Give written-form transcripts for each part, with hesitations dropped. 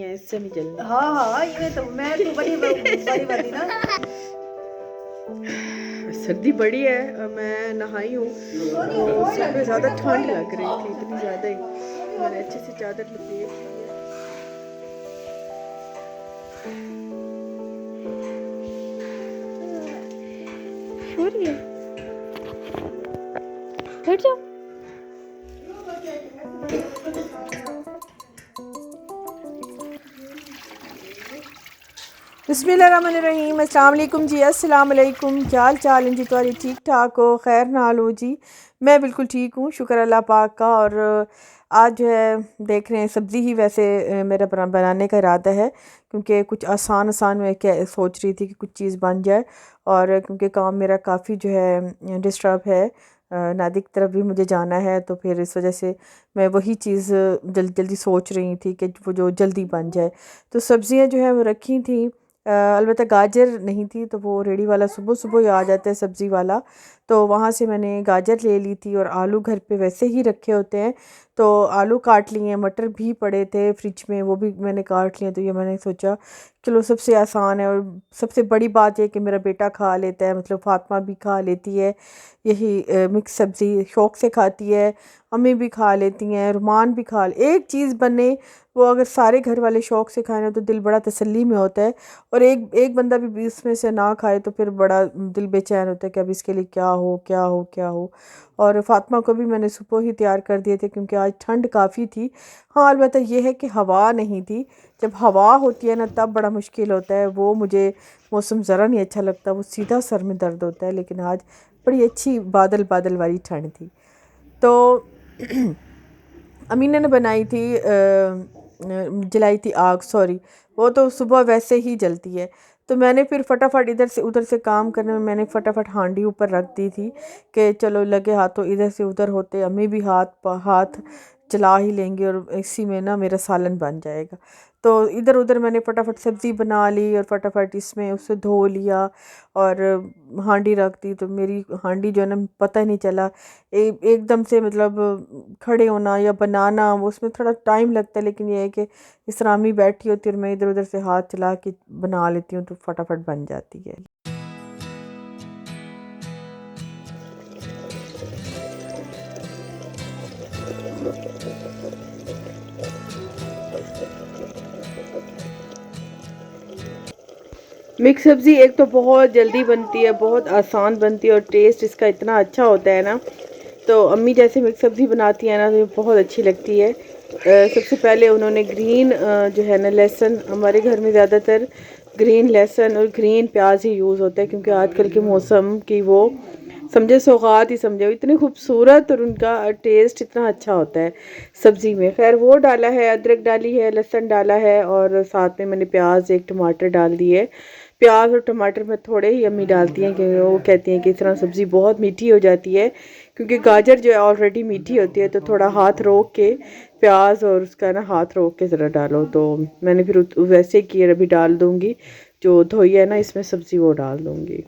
है, इससे नहीं चलना। हाँ हाँ, ये तो मैं तो बड़ी बड़ी वाली ना। सर्दी बड़ी है और मैं नहाई हूँ तो सर पे ज़्यादा ठंड लग रही थी, इतनी ज़्यादा ही। मैंने अच्छे से चादर लपेट ली है। सो रही है, बैठ जाओ। बिस्मिल्लाहिर्रहमानिर्रहीम। अस्सलाम वालेकुम जी, अस्सलाम वालेकुम। क्या हाल चाल हैं जी तुम्हारी? ठीक ठाक हो? खैर नाल हो जी? मैं बिल्कुल ठीक हूँ, शुक्र अल्लाह पाक का। और आज जो है देख रहे हैं सब्ज़ी ही वैसे मेरा बनाने का इरादा है, क्योंकि कुछ आसान आसान मैं क्या सोच रही थी कि कुछ चीज़ बन जाए। और क्योंकि काम मेरा काफ़ी जो है डिस्टर्ब है, नादिक की तरफ भी मुझे जाना है, तो फिर इस वजह से मैं वही चीज़ जल्दी जल्दी सोच रही थी कि वो जो जल्दी बन जाए। तो सब्ज़ियाँ जो है वो रखी थी, अलबत्ता गाजर नहीं थी, तो वो रेडी वाला सुबह सुबह ही आ जाता है सब्ज़ी वाला, तो वहाँ से मैंने गाजर ले ली थी। और आलू घर पे वैसे ही रखे होते हैं, तो आलू काट लिए। मटर भी पड़े थे फ्रिज में, वो भी मैंने काट लिए। तो ये मैंने सोचा चलो सबसे आसान है, और सबसे बड़ी बात यह कि मेरा बेटा खा लेता है, मतलब फातिमा भी खा लेती है यही मिक्स सब्ज़ी, शौक़ से खाती है। अम्मी भी खा लेती हैं, रुमान भी एक चीज़ बने वो अगर सारे घर वाले शौक़ से खाए ना तो दिल बड़ा तसल्ली में होता है। और एक एक बंदा भी इसमें से ना खाए तो फिर बड़ा दिल बेचैन होता है कि अब इसके लिए क्या हो क्या हो क्या हो। और फातिमा को भी मैंने सुबह ही तैयार कर दिए थे, क्योंकि आज ठंड काफ़ी थी। हाँ, अलबत्ता ये है कि हवा नहीं थी। जब हवा होती है ना तब बड़ा मुश्किल होता है, वो मुझे मौसम ज़रा नहीं अच्छा लगता, वो सीधा सर में दर्द होता है। लेकिन आज बड़ी अच्छी बादल बादल वाली ठंड थी। तो अमीना ने बनाई थी जलाई थी आग, सॉरी, वो तो सुबह वैसे ही जलती है। तो मैंने फिर फटाफट इधर से उधर से काम करने में मैंने फटाफट हांडी ऊपर रख दी थी कि चलो लगे हाथों इधर से उधर होते अम्मी भी हाथ चला ही लेंगे और इसी में ना मेरा सालन बन जाएगा। तो इधर उधर मैंने फटाफट सब्ज़ी बना ली और फटाफट इसमें उसे धो लिया और हांडी रख दी। तो मेरी हांडी जो है ना पता ही नहीं चला, एकदम से मतलब खड़े होना या बनाना वो उसमें थोड़ा टाइम लगता है। लेकिन ये है कि इस तरह अम्मी बैठी होती है और मैं इधर उधर से हाथ चला के बना लेती हूँ तो फटाफट बन जाती है। मिक्स सब्ज़ी एक तो बहुत जल्दी बनती है, बहुत आसान बनती है और टेस्ट इसका इतना अच्छा होता है ना। तो अम्मी जैसे मिक्स सब्ज़ी बनाती है ना तो बहुत अच्छी लगती है। सबसे पहले उन्होंने ग्रीन जो है ना लहसुन, हमारे घर में ज़्यादातर ग्रीन लहसुन और ग्रीन प्याज ही यूज़ होता है, क्योंकि आजकल के मौसम की वो समझे सौगात ही समझे, इतनी खूबसूरत और उनका टेस्ट इतना अच्छा होता है सब्ज़ी में। खैर वो डाला है, अदरक डाली है, लहसुन डाला है और साथ में मैंने प्याज एक टमाटर डाल दिए। प्याज और टमाटर में थोड़े ही अम्मी डालती हैं, क्योंकि वो कहती हैं कि इस तरह सब्ज़ी बहुत मीठी हो जाती है, क्योंकि गाजर जो है ऑलरेडी मीठी होती है। तो थोड़ा हाथ रोक के प्याज और उसका ना हाथ रोक के ज़रा डालो। तो मैंने फिर वैसे किए, अभी डाल दूँगी जो धोई है ना इसमें सब्ज़ी वो डाल दूँगी।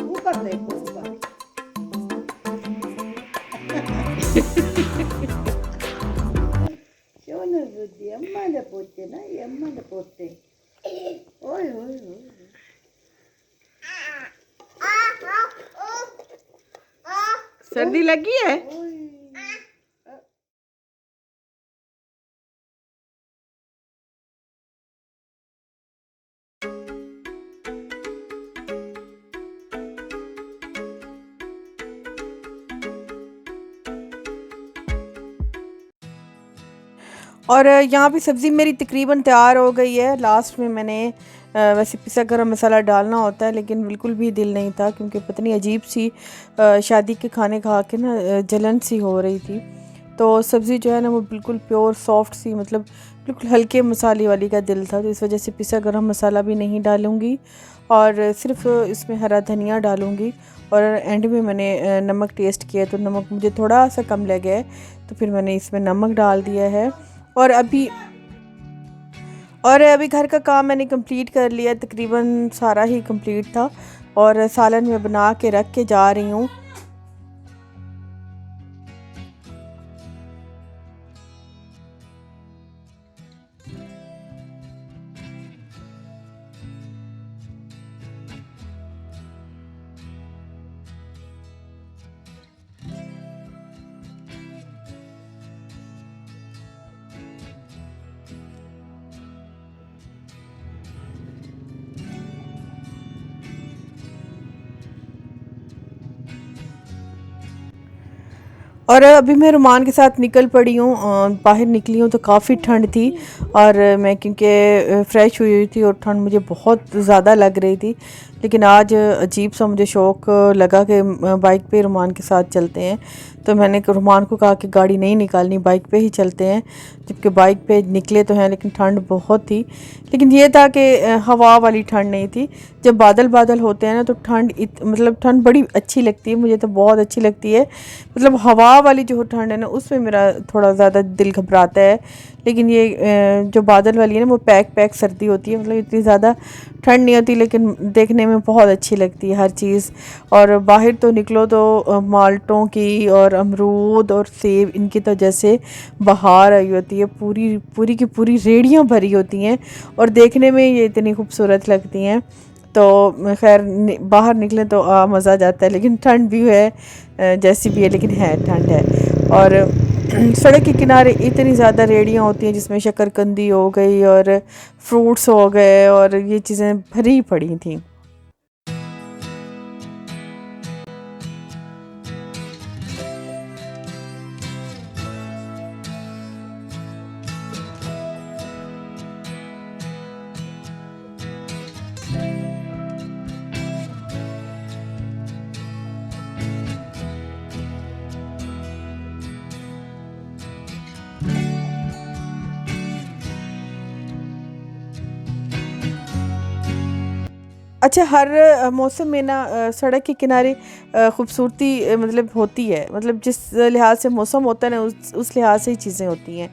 ऊपर देखो ऊपर। क्यों ना बुद्धि अम्मा ने पोते ना, ये अम्मा ने पोते। ओए ओए ओए। सर्दी लगी है? और यहाँ पे सब्ज़ी मेरी तकरीबन तैयार हो गई है। लास्ट में मैंने वैसे पिसा गरम मसाला डालना होता है लेकिन बिल्कुल भी दिल नहीं था, क्योंकि पता नहीं अजीब सी शादी के खाने खा के ना जलन सी हो रही थी। तो सब्ज़ी जो है ना वो बिल्कुल प्योर सॉफ्ट सी, मतलब बिल्कुल हल्के मसाले वाली का दिल था, तो इस वजह से पिसा गरम मसाला भी नहीं डालूँगी और सिर्फ इसमें हरा धनिया डालूँगी। और एंड में मैंने नमक टेस्ट किया तो नमक मुझे थोड़ा सा कम लगा है, तो फिर मैंने इसमें नमक डाल दिया है। और अभी घर का काम मैंने कंप्लीट कर लिया, तकरीबन सारा ही कंप्लीट था और सालन में बना के रख के जा रही हूँ। और अभी मैं रुमान के साथ निकल पड़ी हूँ, बाहर निकली हूँ तो काफ़ी ठंड थी और मैं क्योंकि फ़्रेश हुई थी और ठंड मुझे बहुत ज़्यादा लग रही थी। लेकिन आज अजीब सा मुझे शौक़ लगा कि बाइक पे रुमान के साथ चलते हैं, तो मैंने रुमान को कहा कि गाड़ी नहीं निकालनी, बाइक पे ही चलते हैं। जबकि बाइक पे निकले तो हैं लेकिन ठंड बहुत थी। लेकिन ये था कि हवा वाली ठंड नहीं थी। जब बादल बादल होते हैं ना तो मतलब ठंड बड़ी अच्छी लगती है, मुझे तो बहुत अच्छी लगती है। मतलब हवा वाली जो ठंड है ना उसमें मेरा थोड़ा ज़्यादा दिल घबराता है। लेकिन ये जो बादल वाली है ना वो पैक सर्दी होती है, मतलब इतनी ज़्यादा ठंड नहीं होती लेकिन देखने में बहुत अच्छी लगती है हर चीज़। और बाहर तो निकलो तो माल्टों की और अमरूद और सेब इनकी तो जैसे बहार आई होती है, पूरी पूरी की पूरी रेड़ियाँ भरी होती हैं और देखने में ये इतनी खूबसूरत लगती हैं। तो खैर बाहर निकले तो मज़ा आ जाता है, लेकिन ठंड भी है जैसी भी है, लेकिन है ठंड है। और सड़क के किनारे इतनी ज़्यादा रेड़ियाँ होती हैं जिसमें शकरकंदी हो गई और फ्रूट्स हो गए और ये चीज़ें भरी पड़ी थी। अच्छा, हर मौसम में ना सड़क के किनारे खूबसूरती मतलब होती है, मतलब जिस लिहाज से मौसम होता है ना उस लिहाज से ही चीज़ें होती हैं।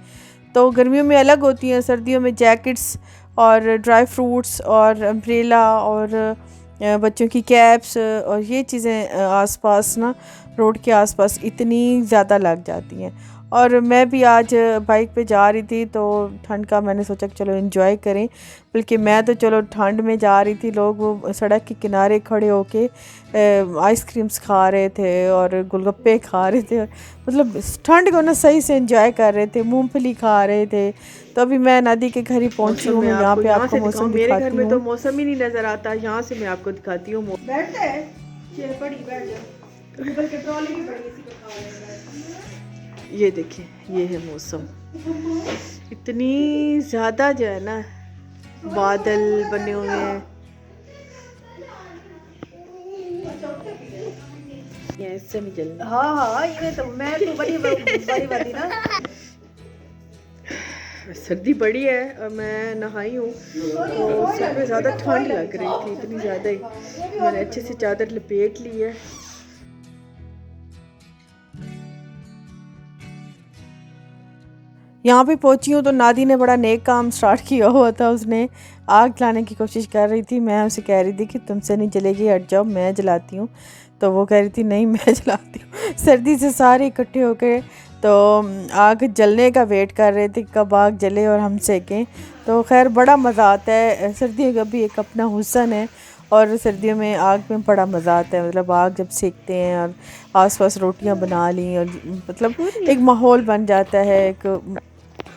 तो गर्मियों में अलग होती हैं, सर्दियों में जैकेट्स और ड्राई फ्रूट्स और अम्ब्रेला और बच्चों की कैप्स और ये चीज़ें आसपास ना रोड के आसपास इतनी ज़्यादा लग जाती हैं। और मैं भी आज बाइक पे जा रही थी तो ठंड का मैंने सोचा कि चलो एंजॉय करें। बल्कि मैं तो चलो ठंड में जा रही थी, लोग वो सड़क के किनारे खड़े होके आइसक्रीम्स खा रहे थे और गोलगप्पे खा रहे थे, मतलब ठंड को ना सही से एंजॉय कर रहे थे, मूंगफली खा रहे थे। तो अभी मैं नदी के घर ही पहुंची हूँ, यहाँ पे आपको मौसम दिखाती हूँ। मेरे घर में तो मौसम ही नहीं नज़र आता, यहाँ से मैं आपको दिखाती हूँ। ये देखिए, ये है मौसम, इतनी ज़्यादा जो है ना बादल बने हुए हैं। इससे नहीं जलना। हाँ ये तो मैं तो बड़ी वाली ना। सर्दी बड़ी है और मैं नहाई हूँ तो सर में ज़्यादा ठंड लग रही थी, इतनी ज़्यादा ही। मैंने अच्छे से चादर लपेट ली है। यहाँ पे पहुँची हूँ तो नादी ने बड़ा नेक काम स्टार्ट किया हुआ था। उसने आग जलाने की कोशिश कर रही थी, मैं उसे कह रही थी कि तुमसे नहीं जलेगी, हट जाओ, मैं जलाती हूँ। तो वो कह रही थी नहीं मैं जलाती हूँ। सर्दी से सारे इकट्ठे हो गए तो आग जलने का वेट कर रहे थे कब आग जले और हम सेकें। तो खैर बड़ा मज़ा आता है, सर्दियों का भी एक अपना हुस्न है और सर्दियों में आग में बड़ा मज़ा आता है। मतलब आग जब सेकते हैं और आसपास रोटियां बना ली और मतलब एक माहौल बन जाता है, एक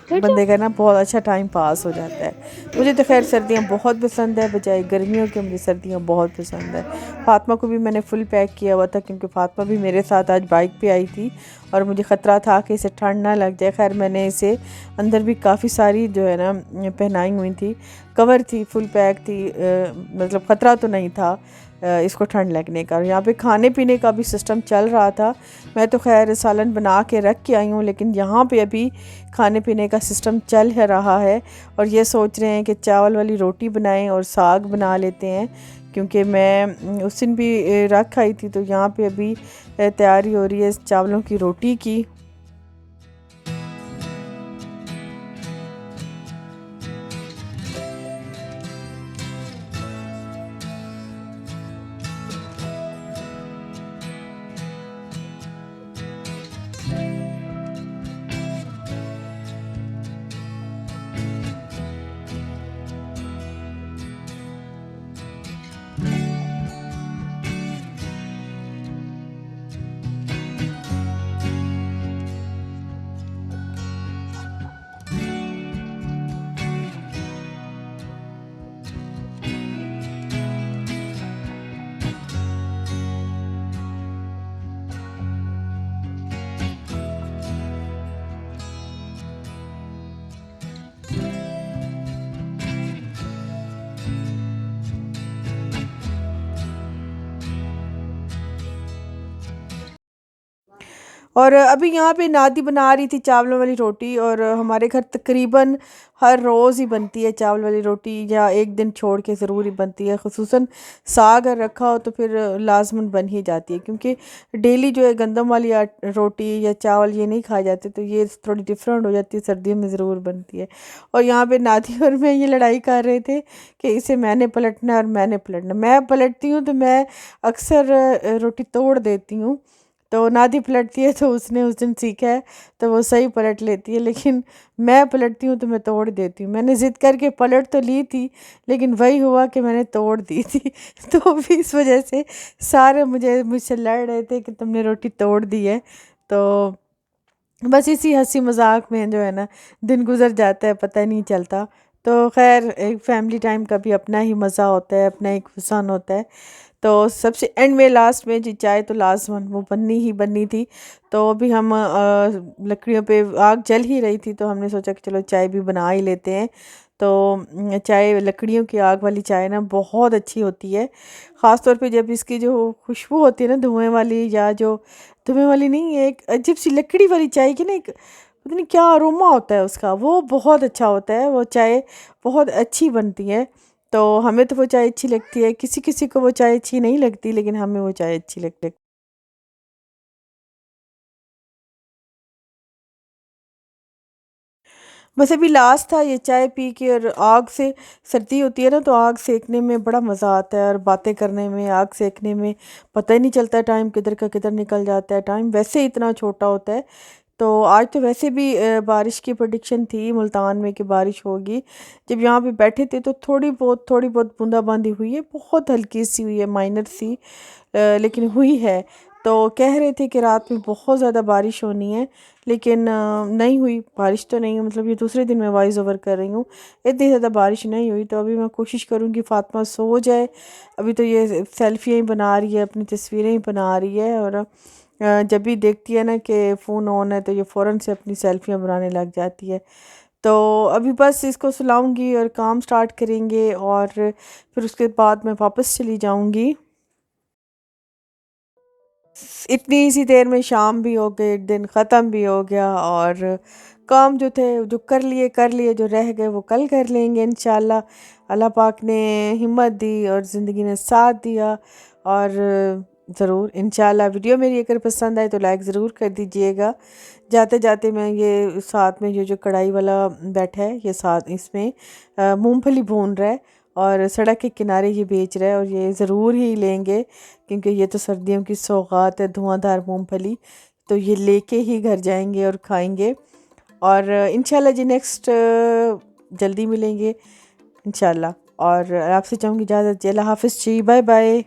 बंदे का ना बहुत अच्छा टाइम पास हो जाता है। मुझे तो खैर सर्दियाँ बहुत पसंद है, बजाय गर्मियों के मुझे सर्दियाँ बहुत पसंद है। फ़ातिमा को भी मैंने फुल पैक किया हुआ था क्योंकि फ़ातिमा भी मेरे साथ आज बाइक पे आई थी और मुझे ख़तरा था कि इसे ठंड ना लग जाए। खैर मैंने इसे अंदर भी काफ़ी सारी जो है ना पहनाई हुई थी, कवर थी, फुल पैक थी, मतलब ख़तरा तो नहीं था इसको ठंड लगने का। और यहाँ पे खाने पीने का भी सिस्टम चल रहा था। मैं तो खैर सालन बना के रख के आई हूँ, लेकिन यहाँ पे अभी खाने पीने का सिस्टम चल है रहा है और ये सोच रहे हैं कि चावल वाली रोटी बनाएं और साग बना लेते हैं, क्योंकि मैं उस दिन भी रख आई थी। तो यहाँ पे अभी तैयारी हो रही है चावलों की रोटी की। और अभी यहाँ पे नादी बना रही थी चावलों वाली रोटी, और हमारे घर तकरीबन हर रोज़ ही बनती है चावल वाली रोटी, या एक दिन छोड़ के ज़रूर ही बनती है। ख़ुसूसन साग अगर रखा हो तो फिर लाजमन बन ही जाती है, क्योंकि डेली जो है गंदम वाली रोटी या चावल ये नहीं खाए जाते, तो ये थोड़ी डिफरेंट हो जाती है, सर्दियों में ज़रूर बनती है। और यहाँ पे नादी और मैं ये लड़ाई कर रहे थे कि इसे मैंने पलटना और मैंने पलटना। मैं पलटती हूँ तो मैं अक्सर रोटी तोड़ देती हूँ, तो नादी पलटती है तो उसने उस दिन सीखा है तो वो सही पलट लेती है, लेकिन मैं पलटती हूँ तो मैं तोड़ देती हूँ। मैंने ज़िद करके पलट तो ली थी, लेकिन वही हुआ कि मैंने तोड़ दी थी। तो अभी इस वजह से सारे मुझसे लड़ रहे थे कि तुमने रोटी तोड़ दी है। तो बस इसी हंसी मजाक में जो है ना दिन गुजर जाता है, पता नहीं चलता। तो खैर एक फैमिली टाइम का भी अपना ही मज़ा होता है, अपना एक हुसन होता है। तो सबसे एंड में लास्ट में जी चाय तो लाजमन वो बननी ही बननी थी। तो अभी हम लकड़ियों पे आग जल ही रही थी, तो हमने सोचा कि चलो चाय भी बना ही लेते हैं। तो चाय लकड़ियों की आग वाली चाय ना बहुत अच्छी होती है, ख़ास तौर पे जब इसकी जो खुशबू होती है ना धुएं वाली, या जो धुएं वाली नहीं, एक अजीब सी लकड़ी वाली चाय की ना एक पता नहीं क्या अरोमा होता है उसका, वो बहुत अच्छा होता है। वो चाय बहुत अच्छी बनती है। तो हमें तो वो चाय अच्छी लगती है, किसी किसी को वो चाय अच्छी नहीं लगती, लेकिन हमें वो चाय अच्छी लगती है। बस अभी लास्ट था ये चाय पी के, और आग से सर्दी होती है ना तो आग सेकने में बड़ा मज़ा आता है, और बातें करने में आग सेकने में पता ही नहीं चलता टाइम किधर का किधर निकल जाता है। टाइम वैसे ही इतना छोटा होता है। तो आज तो वैसे भी बारिश की प्रेडिक्शन थी मुल्तान में कि बारिश होगी। जब यहाँ पे बैठे थे तो थोड़ी बहुत बूंदाबांदी हुई है, बहुत हल्की सी हुई है, माइनर सी, लेकिन हुई है। तो कह रहे थे कि रात में बहुत ज़्यादा बारिश होनी है, लेकिन नहीं हुई बारिश। तो नहीं, मतलब ये दूसरे दिन मैं वॉइस ओवर कर रही हूँ, इतनी ज़्यादा बारिश नहीं हुई। तो अभी मैं कोशिश करूँगी फ़ातिमा सो जाए। अभी तो ये सेल्फियाँ ही बना रही है, अपनी तस्वीरें ही बना रही है, और जब भी देखती है ना कि फ़ोन ऑन है तो ये फ़ौरन से अपनी सेल्फियाँ बनाने लग जाती है। तो अभी बस इसको सुलाऊंगी और काम स्टार्ट करेंगे, और फिर उसके बाद मैं वापस चली जाऊंगी। इतनी सी देर में शाम भी हो गई, दिन ख़त्म भी हो गया, और काम जो थे जो कर लिए, जो रह गए वो कल कर लेंगे इंशाल्लाह। अल्लाह पाक ने हिम्मत दी और ज़िंदगी ने साथ दिया। और ज़रूर इंशाल्लाह वीडियो मेरी अगर पसंद आए तो लाइक ज़रूर कर दीजिएगा। जाते जाते मैं ये साथ में जो जो कढ़ाई वाला बैठा है, ये साथ इसमें मूंगफली भून रहा है और सड़क के किनारे ये बेच रहा है, और ये ज़रूर ही लेंगे क्योंकि ये तो सर्दियों की सौगात है, धुआंधार मूंगफली। तो ये लेके ही घर जाएंगे और खाएंगे। और इंशाल्लाह जी नेक्स्ट जल्दी मिलेंगे इंशाल्लाह। और आपसे चाहूँगी इजाज़त जी, अल्लाह हाफ़िज़ जी, बाय बाय।